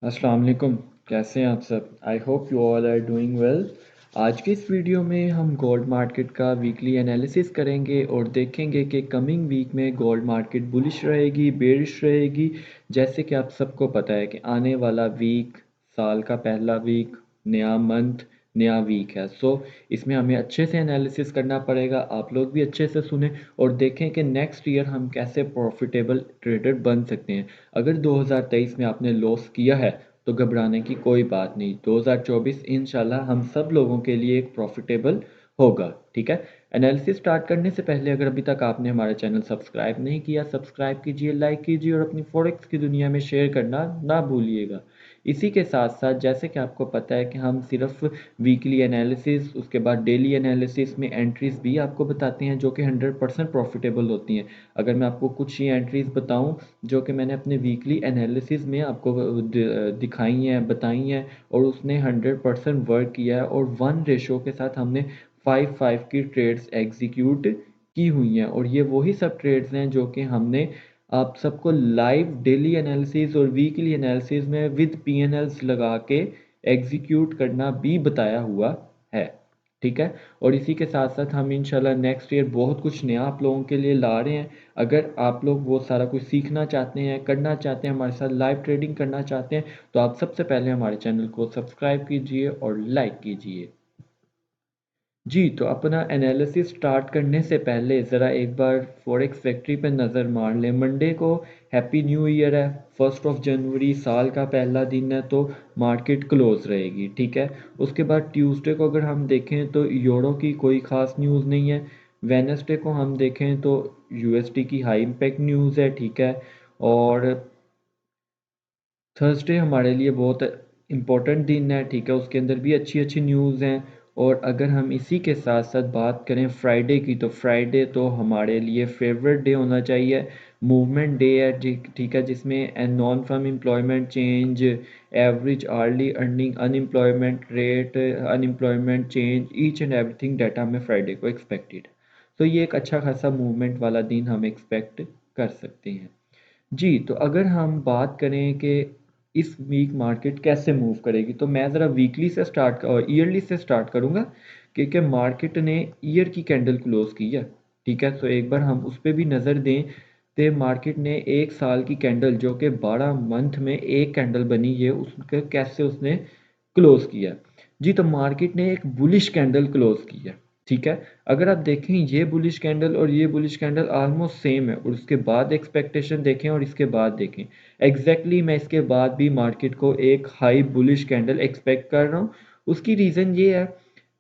अस्सलाम वालेकुम। कैसे हैं आप सब? I hope you all are doing well. आज के इस वीडियो में हम गोल्ड मार्केट का वीकली एनालिसिस करेंगे और देखेंगे कि कमिंग वीक में गोल्ड मार्केट बुलिश रहेगी, बेरिश रहेगी। जैसे कि आप सबको पता है कि आने वाला वीक साल का पहला वीक, नया मंथ, नया वीक है। सो इसमें हमें अच्छे से एनालिसिस करना पड़ेगा। आप लोग भी अच्छे से सुने और देखें कि नेक्स्ट ईयर हम कैसे प्रॉफिटेबल ट्रेडर बन सकते हैं। अगर 2023 में आपने लॉस किया है तो घबराने की कोई बात नहीं। 2024 इंशाल्लाह हम सब लोगों के लिए एक प्रॉफिटेबल होगा। ठीक है। एनालिसिस स्टार्ट करने से पहले अगर अभी तक आपने हमारा चैनल सब्सक्राइब नहीं किया, सब्सक्राइब कीजिए, लाइक कीजिए और अपनी फॉरेक्स की दुनिया में शेयर करना ना भूलिएगा। इसी के साथ साथ जैसे कि आपको पता है कि हम सिर्फ वीकली एनालिसिस, उसके बाद डेली एनालिसिस में एंट्रीज भी आपको बताते हैं जो कि 100% प्रॉफिटेबल होती हैं। अगर मैं आपको कुछ ही एंट्रीज बताऊं जो कि मैंने अपने वीकली एनालिसिस में आपको दिखाई हैं, बताई हैं और उसने 100% वर्क किया है और 1 रेशो के साथ हमने 5-5 की ट्रेड्स एग्जीक्यूट की हुई हैं। और ये वही सब ट्रेड्स हैं जो कि हमने आप सबको लाइव डेली एनालिसिस और वीकली एनालिसिस में विद पीएनएल्स लगा के एग्जीक्यूट करना भी बताया हुआ है। ठीक है। और इसी के साथ साथ हम इंशाल्लाह नेक्स्ट ईयर बहुत कुछ नया आप लोगों के लिए ला रहे हैं। अगर आप लोग वो सारा कुछ सीखना चाहते हैं, करना चाहते हैं, हमारे साथ लाइव ट्रेडिंग करना चाहते हैं तो आप सबसे पहले हमारे चैनल को सब्सक्राइब कीजिए और लाइक कीजिए। जी, तो अपना एनालिसिस स्टार्ट करने से पहले ज़रा एक बार फॉरेक्स फैक्ट्री पे नज़र मार लें। मंडे को हैप्पी न्यू ईयर है, 1 जनवरी साल का पहला दिन है तो मार्केट क्लोज रहेगी। ठीक है। उसके बाद ट्यूसडे को अगर हम देखें तो यूरो की कोई ख़ास न्यूज़ नहीं है। वेडनेसडे को हम देखें तो यूएसडी की हाई इम्पैक्ट न्यूज़ है। ठीक है। और थर्सडे हमारे लिए बहुत इम्पोर्टेंट दिन है। ठीक है। उसके अंदर भी अच्छी अच्छी न्यूज़ हैं। और अगर हम इसी के साथ साथ बात करें फ्राइडे की तो फ्राइडे तो हमारे लिए फेवरेट डे होना चाहिए। मूवमेंट डे है। ठीक है। जिसमें non farm employment change, average hourly earning, unemployment rate, unemployment change, each and everything data में फ्राइडे को एक्सपेक्टेड। तो ये एक अच्छा खासा मूवमेंट वाला दिन हम एक्सपेक्ट कर सकते हैं। जी, तो अगर हम बात करें कि इस वीक मार्केट कैसे मूव करेगी तो मैं ज़रा वीकली से स्टार्ट और ईयरली से स्टार्ट करूँगा क्योंकि मार्केट ने ईयर की कैंडल क्लोज की है। ठीक है। तो एक बार हम उस पर भी नज़र दें तो मार्केट ने एक साल की कैंडल जो कि 12 मंथ में एक कैंडल बनी है उसके कैसे उसने क्लोज किया। जी, तो मार्केट ने एक बुलिश कैंडल क्लोज की है। ठीक है। अगर आप देखें ये बुलिश कैंडल और ये बुलिश कैंडल ऑलमोस्ट सेम है और उसके बाद एक्सपेक्टेशन देखें और इसके बाद देखें एग्जैक्टली मैं इसके बाद भी मार्केट को एक हाई बुलिश कैंडल एक्सपेक्ट कर रहा हूँ। उसकी रीज़न ये है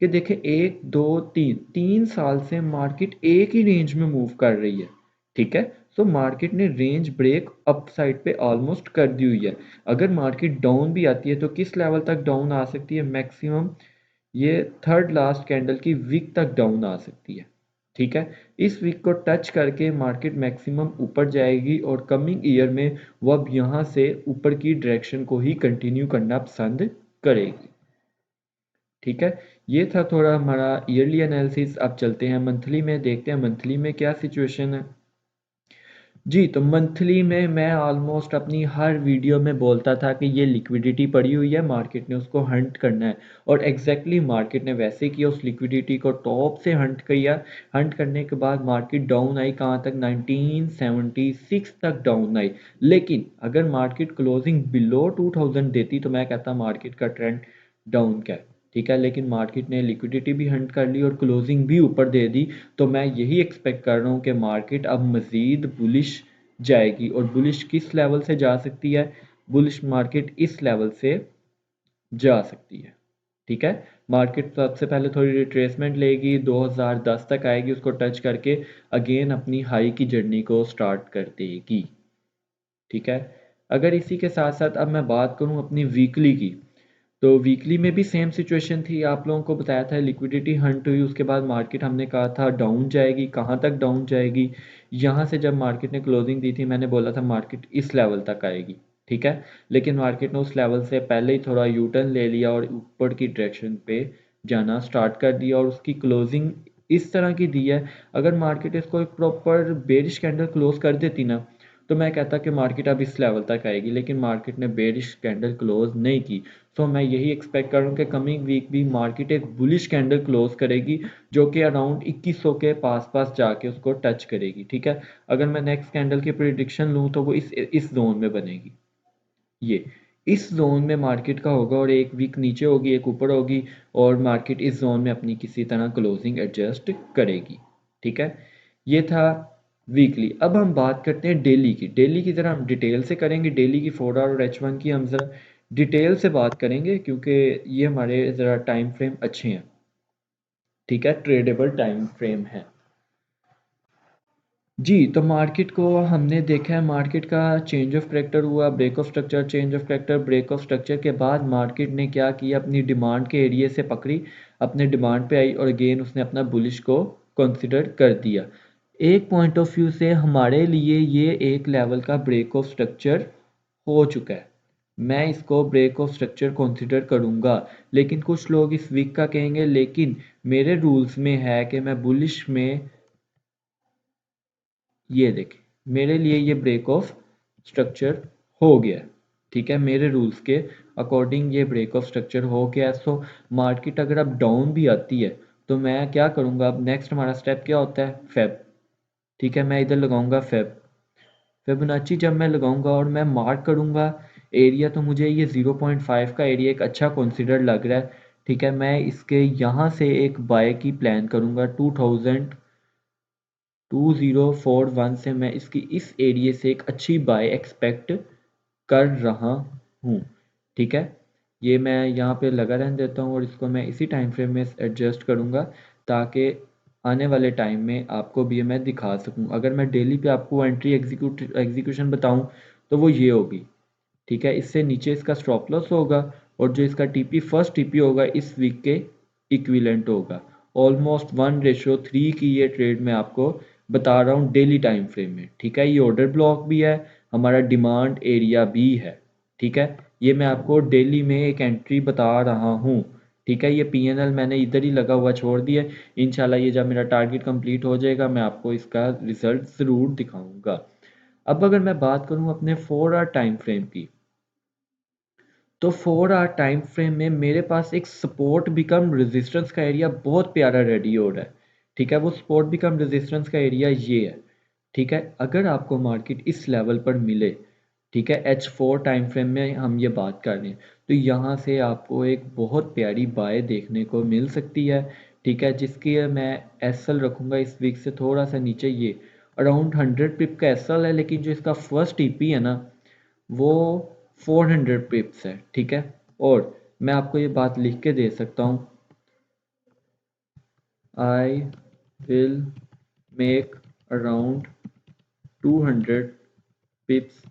कि देखें 1 2 3 3 साल से मार्केट एक ही रेंज में मूव कर रही है। ठीक है। सो मार्केट ने रेंज ब्रेक अप साइड पे ऑलमोस्ट कर दी हुई है। अगर मार्केट डाउन भी आती है तो किस लेवल तक डाउन आ सकती है? मैक्सिमम ये थर्ड लास्ट कैंडल की वीक तक डाउन आ सकती है। ठीक है। इस वीक को टच करके मार्केट मैक्सिमम ऊपर जाएगी और कमिंग ईयर में वो अब यहाँ से ऊपर की डायरेक्शन को ही कंटिन्यू करना पसंद करेगी। ठीक है। ये था थोड़ा हमारा ईयरली एनालिसिस। अब चलते हैं मंथली में, देखते हैं मंथली में क्या सिचुएशन है। जी, तो मंथली में मैं ऑलमोस्ट अपनी हर वीडियो में बोलता था कि ये लिक्विडिटी पड़ी हुई है, मार्केट ने उसको हंट करना है। और एग्जैक्टली मार्केट ने वैसे किया, उस लिक्विडिटी को टॉप से हंट किया। हंट करने के बाद मार्केट डाउन आई कहाँ तक? 1976 तक डाउन आई। लेकिन अगर मार्केट क्लोजिंग बिलो 2000 देती तो मैं कहता मार्केट का ट्रेंड डाउन का है। ठीक है। लेकिन मार्केट ने लिक्विडिटी भी हंट कर ली और क्लोजिंग भी ऊपर दे दी। तो मैं यही एक्सपेक्ट कर रहा हूँ कि मार्केट अब मज़ीद बुलिश जाएगी। और बुलिश किस लेवल से जा सकती है? बुलिश मार्केट इस लेवल से जा सकती है। ठीक है। मार्केट सबसे पहले थोड़ी रिट्रेसमेंट लेगी, 2010 तक आएगी, उसको टच करके अगेन अपनी हाई की जर्नी को स्टार्ट कर देगी। ठीक है। अगर इसी के साथ साथ अब मैं बात करूं अपनी वीकली की तो वीकली में भी सेम सिचुएशन थी। आप लोगों को बताया था लिक्विडिटी हंट हुई, उसके बाद मार्केट हमने कहा था डाउन जाएगी। कहाँ तक डाउन जाएगी? यहाँ से जब मार्केट ने क्लोजिंग दी थी मैंने बोला था मार्केट इस लेवल तक आएगी। ठीक है। लेकिन मार्केट ने उस लेवल से पहले ही थोड़ा यू टर्न ले लिया और ऊपर की डायरेक्शन पे जाना स्टार्ट कर दिया और उसकी क्लोजिंग इस तरह की दी है। अगर मार्केट इसको एक प्रॉपर बेरिश कैंडल क्लोज कर देती ना तो मैं कहता कि मार्केट अब इस लेवल तक आएगी, लेकिन मार्केट ने बेरिश कैंडल क्लोज नहीं की। सो मैं यही एक्सपेक्ट कर रहा हूँ कि कमिंग वीक भी मार्केट एक बुलिश कैंडल क्लोज करेगी, जो कि अराउंड 2100 के पास पास जाके उसको टच करेगी। ठीक है, अगर मैं नेक्स्ट कैंडल की प्रिडिक्शन लूँ तो वो इस जोन में बनेगी। ये इस जोन में मार्केट का होगा, और एक वीक नीचे होगी एक ऊपर होगी, और मार्केट इस जोन में अपनी किसी तरह क्लोजिंग एडजस्ट करेगी। ठीक है, ये था वीकली। अब हम बात करते हैं डेली की। डेली की ज़रा हम डिटेल से करेंगे, डेली की 4 आवर और H1 की हम ज़रा डिटेल से बात करेंगे, क्योंकि ये हमारे ज़रा टाइम फ्रेम अच्छे हैं। ठीक है, ट्रेडेबल टाइम फ्रेम है। जी, तो मार्केट को हमने देखा है, मार्केट का चेंज ऑफ करैक्टर हुआ, break of structure, change of character, break of structure के बाद मार्केट ने क्या किया, अपनी डिमांड के एरिया से पकड़ी, अपने डिमांड पे आई, और अगेन उसने अपना बुलिश को कंसिडर कर दिया। एक पॉइंट ऑफ व्यू से हमारे लिए ये एक लेवल का ब्रेक ऑफ स्ट्रक्चर हो चुका है। मैं इसको ब्रेक ऑफ स्ट्रक्चर कंसिडर करूँगा, लेकिन कुछ लोग इस वीक का कहेंगे, लेकिन मेरे रूल्स में है कि मैं बुलिश में, ये देखें, मेरे लिए ये ब्रेक ऑफ स्ट्रक्चर हो गया। ठीक है, मेरे रूल्स के अकॉर्डिंग ये ब्रेक ऑफ स्ट्रक्चर हो गया। सो मार्केट अगर अब डाउन भी आती है तो मैं क्या करूँगा, अब नेक्स्ट हमारा स्टेप क्या होता है, फेब। ठीक है, मैं इधर लगाऊंगा फेब। फिबोनाची जब मैं लगाऊंगा और मैं मार्क करूंगा एरिया, तो मुझे ये 0.5 का एरिया एक अच्छा कंसिडर लग रहा है। ठीक है, मैं इसके यहाँ से एक बाय की प्लान करूंगा 2041 से, मैं इसकी इस एरिया से एक अच्छी बाय एक्सपेक्ट कर रहा हूँ। ठीक है, ये मैं यहाँ पे लगा रहने देता हूँ, और इसको मैं इसी टाइम फ्रेम में एडजस्ट करूँगा, ताकि आने वाले टाइम में आपको भी ये मैं दिखा सकूँ। अगर मैं डेली पे आपको एंट्री एग्जीक्यूशन बताऊँ तो वो ये होगी। ठीक है, इससे नीचे इसका स्टॉप लॉस होगा, और जो इसका टीपी फर्स्ट टीपी होगा इस वीक के इक्विवेलेंट होगा। ऑलमोस्ट 1:3 की ये ट्रेड मैं आपको बता रहा हूँ डेली टाइम फ्रेम में। ठीक है, ये ऑर्डर ब्लॉक भी है, हमारा डिमांड एरिया भी है। ठीक है, ये मैं आपको डेली में एक एंट्री बता रहा हूँ। ठीक है, ये पीएनएल मैंने इधर ही लगा हुआ छोड़ दिया। इंशाल्लाह ये जब मेरा टारगेट कंप्लीट हो जाएगा मैं आपको इसका रिजल्ट ज़रूर दिखाऊंगा। अब अगर मैं बात करूँ अपने 4 आवर टाइम फ्रेम की, तो 4 आवर टाइम फ्रेम में मेरे पास एक सपोर्ट बिकम रेजिस्टेंस का एरिया बहुत प्यारा रेडी हो रहा है। ठीक है, वो सपोर्ट बिकम रेजिस्टेंस का एरिया ये है। ठीक है, अगर आपको मार्केट इस लेवल पर मिले, ठीक है, H4 टाइम फ्रेम में हम ये बात कर रहे हैं, तो यहाँ से आपको एक बहुत प्यारी बाय देखने को मिल सकती है। ठीक है, जिसकी मैं एसएल रखूँगा इस वीक से थोड़ा सा नीचे, ये अराउंड 100 पिप का एसएल है, लेकिन जो इसका फर्स्ट टीपी है ना, वो 400 पिप्स है। ठीक है, और मैं आपको ये बात लिख के दे सकता हूँ, I will make around 200 पिप्स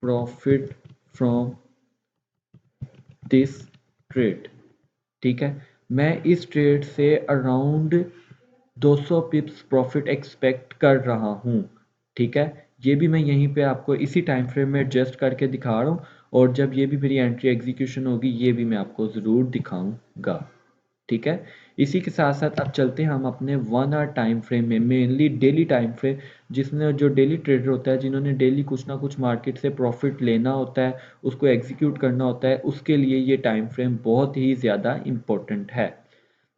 profit from this trade. ठीक है, मैं इस ट्रेड से अराउंड 200 पिप्स प्रॉफिट एक्सपेक्ट कर रहा हूँ। ठीक है, ये भी मैं यहीं पे आपको इसी टाइम फ्रेम में एडजस्ट करके दिखा रहा हूँ, और जब ये भी मेरी एंट्री एग्जीक्यूशन होगी ये भी मैं आपको ज़रूर दिखाऊंगा। ठीक है, इसी के साथ साथ अब चलते हैं हम अपने 1 आवर टाइम फ्रेम में, मेनली डेली टाइम फ्रेम, जिसमें जो डेली ट्रेडर होता है, जिन्होंने डेली कुछ ना कुछ मार्केट से प्रॉफिट लेना होता है, उसको एग्जीक्यूट करना होता है, उसके लिए ये टाइम फ्रेम बहुत ही ज़्यादा इम्पोर्टेंट है।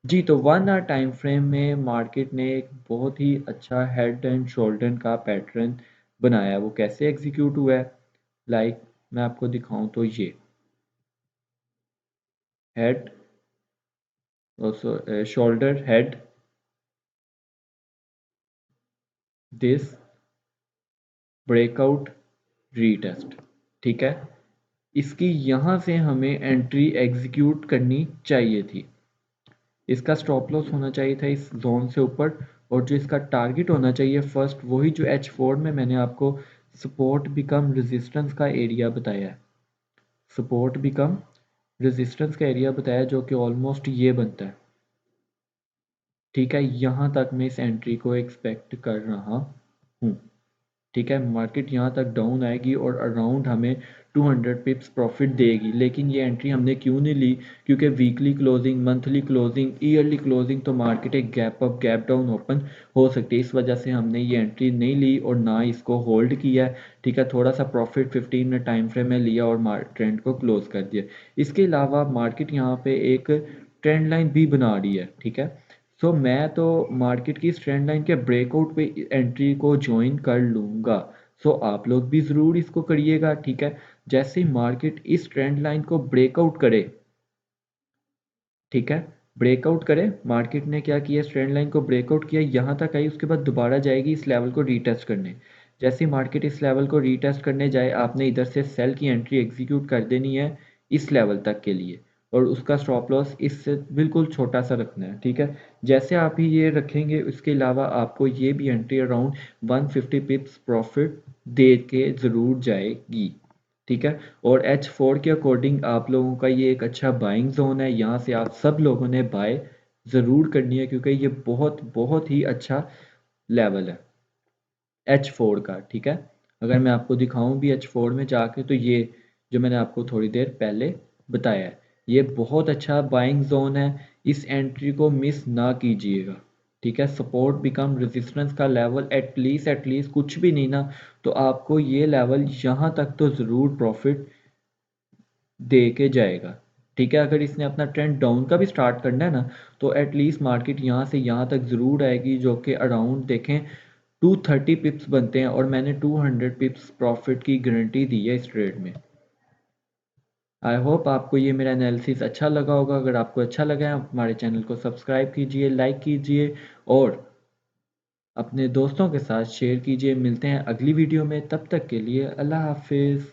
जी, तो 1 आवर टाइम फ्रेम में मार्केट ने एक बहुत ही अच्छा हेड एंड शोल्डर का पैटर्न बनाया है। वो कैसे एग्जीक्यूट हुआ है, लाइक मैं आपको दिखाऊं तो ये head, shoulder, head, this, breakout, retest. ठीक है, इसकी यहाँ से हमें एंट्री एग्जीक्यूट करनी चाहिए थी। इसका स्टॉप लॉस होना चाहिए था इस जोन से ऊपर, और जो इसका टारगेट होना चाहिए फर्स्ट, वही जो H4 में मैंने आपको सपोर्ट बिकम रेजिस्टेंस का एरिया बताया है। सपोर्ट बिकम रेजिस्टेंस का एरिया बताया, जो कि ऑलमोस्ट ये बनता है। ठीक है, यहाँ तक मैं इस एंट्री को एक्सपेक्ट कर रहा हूँ। ठीक है, मार्केट यहाँ तक डाउन आएगी और अराउंड हमें 200 पिप्स प्रॉफिट देगी, लेकिन ये एंट्री हमने क्यों नहीं ली? क्योंकि weekly closing, monthly closing, yearly closing तो मार्केट एक gap up gap down open हो सकती है। इस वजह से हमने ये एंट्री नहीं ली और ना इसको होल्ड किया है। ठीक है, थोड़ा सा प्रॉफिट 15 मिनट टाइम फ्रेम में लिया और ट्रेंड को क्लोज कर दिया। इसके अलावा मार्केट यहाँ पे एक ट्रेंड लाइन भी बना रही है। ठीक है, सो मैं तो मार्केट की इस ट्रेंड लाइन के ब्रेकआउट पे एंट्री को ज्वाइन कर लूँगा। सो आप लोग भी ज़रूर इसको करिएगा। ठीक है, जैसे ही मार्केट इस ट्रेंड लाइन को ब्रेकआउट करे, ठीक है, ब्रेकआउट करे, मार्केट ने क्या किया, इस ट्रेंड लाइन को ब्रेकआउट किया, यहाँ तक आई, उसके बाद दोबारा जाएगी इस लेवल को रीटेस्ट करने। जैसे ही मार्केट इस लेवल को रीटेस्ट करने जाए, आपने इधर से सेल की एंट्री एग्जीक्यूट कर देनी है इस लेवल तक के लिए, और उसका स्टॉप लॉस इससे बिल्कुल छोटा सा रखना है। ठीक है, जैसे आप ही ये रखेंगे, उसके अलावा आपको ये भी एंट्री अराउंड 150 पिप्स प्रॉफिट दे के ज़रूर जाएगी। ठीक है, और H4 के अकॉर्डिंग आप लोगों का ये एक अच्छा बाइंग जोन है, यहाँ से आप सब लोगों ने बाय ज़रूर करनी है, क्योंकि ये बहुत बहुत ही अच्छा लेवल है H4 का। ठीक है, अगर मैं आपको दिखाऊं भी H4 में जाके, तो ये जो मैंने आपको थोड़ी देर पहले बताया है, ये बहुत अच्छा बाइंग जोन है। इस एंट्री को मिस ना कीजिएगा। ठीक है, सपोर्ट बिकम रेजिस्टेंस का लेवल एटलीस्ट कुछ भी नहीं ना, तो आपको ये लेवल यहाँ तक तो ज़रूर प्रॉफिट दे के जाएगा। ठीक है, अगर इसने अपना ट्रेंड डाउन का भी स्टार्ट करना है ना, तो एटलीस्ट मार्केट यहाँ से यहाँ तक ज़रूर आएगी, जो कि अराउंड देखें 230 पिप्स बनते हैं, और मैंने 200 पिप्स प्रॉफिट की गारंटी दी है इस ट्रेड में। आई होप आपको ये मेरा एनालिसिस अच्छा लगा होगा। अगर आपको अच्छा लगा है, हमारे चैनल को सब्सक्राइब कीजिए, लाइक कीजिए और अपने दोस्तों के साथ शेयर कीजिए। मिलते हैं अगली वीडियो में, तब तक के लिए अल्लाह हाफिज़।